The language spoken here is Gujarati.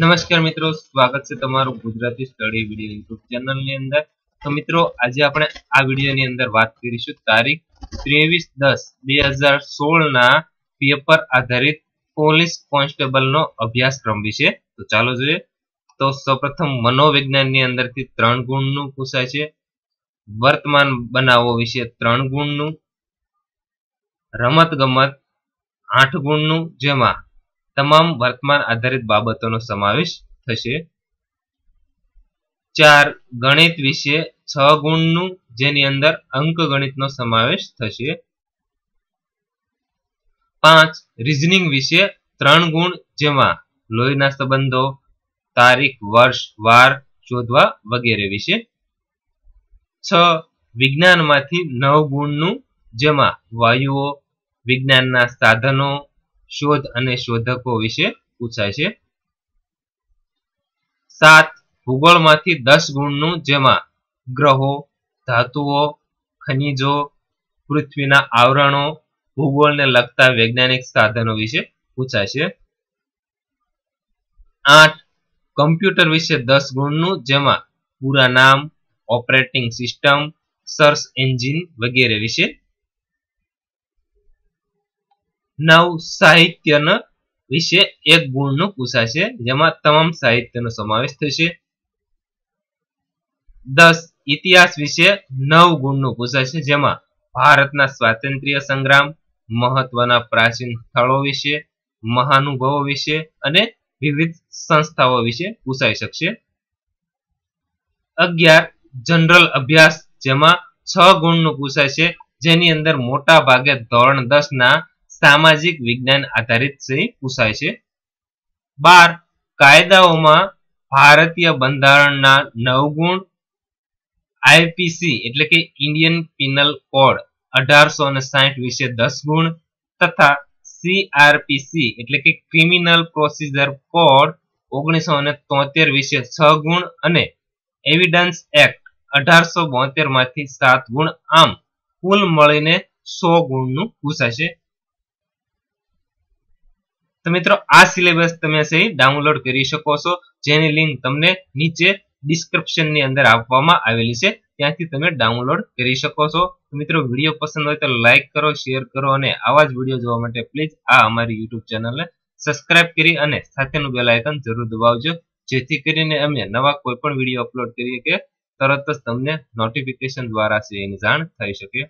નમસ્કાર મિત્રો, સ્વાગત છે તમારું ગુજરાતી સ્ટડી વિડિયો યુટ્યુબ ચેનલની અંદર। તો મિત્રો, આજે આપણે આ વિડિયોની અંદર વાત કરીશું તારીખ 23/10/2016 ના પેપર આધારિત પોલીસ કોન્સ્ટેબલનો અભ્યાસક્રમ વિશે। તો ચાલો જોઈએ। તો સૌપ્રથમ મનોવિજ્ઞાનની અંદરથી 3 ગુણનું પૂછાય છે, વર્તમાન બનાવો વિશે 3 ગુણનું, રમત ગમત 8 ગુણનું, જેમાં તમામ વર્તમાન આધારિત બાબતોનો સમાવેશ થશે। 4 ગણિત વિશે 6 ગુણનું, જેની અંદર અંકગણિતનો સમાવેશ થશે। 5 રીઝનિંગ વિશે 3 ગુણ, જેમાં લોહીના સંબંધો, તારીખ, વર્ષ, વાર શોધવા વગેરે વિશે। 6 વિજ્ઞાનમાંથી 9 ગુણનું, જેમાં વાયુઓ, વિજ્ઞાનના સાધનો, શોધ અને શોધકો વિશે પૂછાય છે। 7 ભૂગોળમાંથી 10 ગુણનું, જેમાં ગ્રહો, ધાતુઓ, ખનિજો, પૃથ્વીના આવરણો, ભૂગોળને લગતા વૈજ્ઞાનિક સાધનો વિશે પૂછાય છે। 8 કમ્પ્યુટર વિશે 10 ગુણનું, જેમાં પૂરા નામ, ઓપરેટિંગ સિસ્ટમ, સર્ચ એન્જિન વગેરે વિશે। 9 સાહિત્યના વિશે 1 ગુણનું પૂછાય છે, જેમાં તમામ સાહિત્યનો સમાવેશ થશે। 10 ઇતિહાસ વિશે 9 ગુણનું પૂછાય છે, જેમાં ભારતના સ્વાતંત્ર્ય સંગ્રામ, મહત્વના પ્રાચીન સ્થળો વિશે, મહાનુભાવો વિશે અને વિવિધ સંસ્થાઓ વિશે પૂછાઈ શકશે। 11 જનરલ અભ્યાસ, જેમાં 6 ગુણનું પૂછાય છે, જેની અંદર મોટા ભાગે ધોરણ 10 ના સામાજિક વિજ્ઞાન આધારિત પૂછાય છે। 12 કાયદાઓમાં ભારતીય બંધારણના 9 ગુણ, આઈપીસી એટલે કે ઇન્ડિયન પિનલ કોડ 1860 વિશે 10 ગુણ, તથા સીઆરપીસી એટલે કે ક્રિમિનલ પ્રોસિજર કોડ 1973 વિશે 6 ગુણ અને એવિડન્સ એક્ટ 1872 માંથી 7 ગુણ, આમ કુલ મળીને 100 ગુણનું પૂછાય છે। તો મિત્રો, આ સિલેબસ તમે ડાઉનલોડ કરી શકો છો, જેની લિંક તમને નીચે ડિસ્ક્રિપ્શનની અંદર આપવામાં આવેલી છે, ત્યાંથી તમે ડાઉનલોડ કરી શકો છો। તો મિત્રો, વિડીયો પસંદ હોય તો લાઈક કરો, શેર કરો અને આવા જ વિડીયો જોવા માટે પ્લીઝ આ અમારી યુટ્યુબ ચેનલને સબસ્ક્રાઇબ કરી અને સાથેનું બેલ આઇકન જરૂર દબાવજો, જેથી કરીને અમે નવા કોઈ પણ વિડીયો અપલોડ કરીએ કે તરત જ તમને નોટિફિકેશન દ્વારા એની જાણ થઈ શકે।